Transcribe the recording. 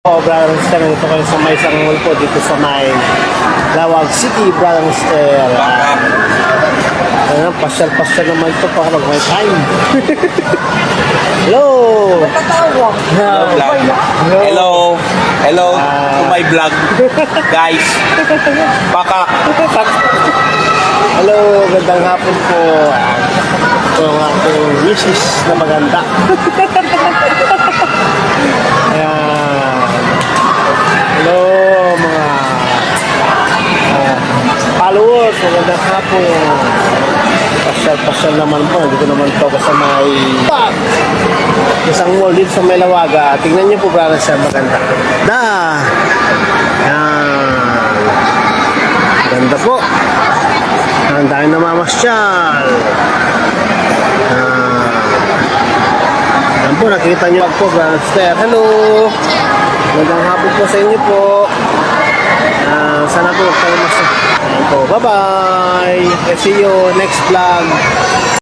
Brother and Sister, nandito kayo sa may isang mall po dito sa may Lawag City, Brother and Sister. Pasyal-pasyal naman ito para mag may time. Hello! Tatawa. Hello! Hello to my vlog, guys. Baka. Hello! Gandang hapon po. Ito ang ating misis na maganda. Ayan. Hello mga followers, magandang hapon. Pasyal naman po, dito naman po ako sa may isang mall dito sa may Lawaga. Tingnan niyo po brother siya, maganda. Yan. Ganda po. Ang dami namamasyal. Yan po, nakita niyo po brother Sister. Hello. Magandang hapon po sa inyo po. Sana po kayo mas. Bye-bye. See you next vlog.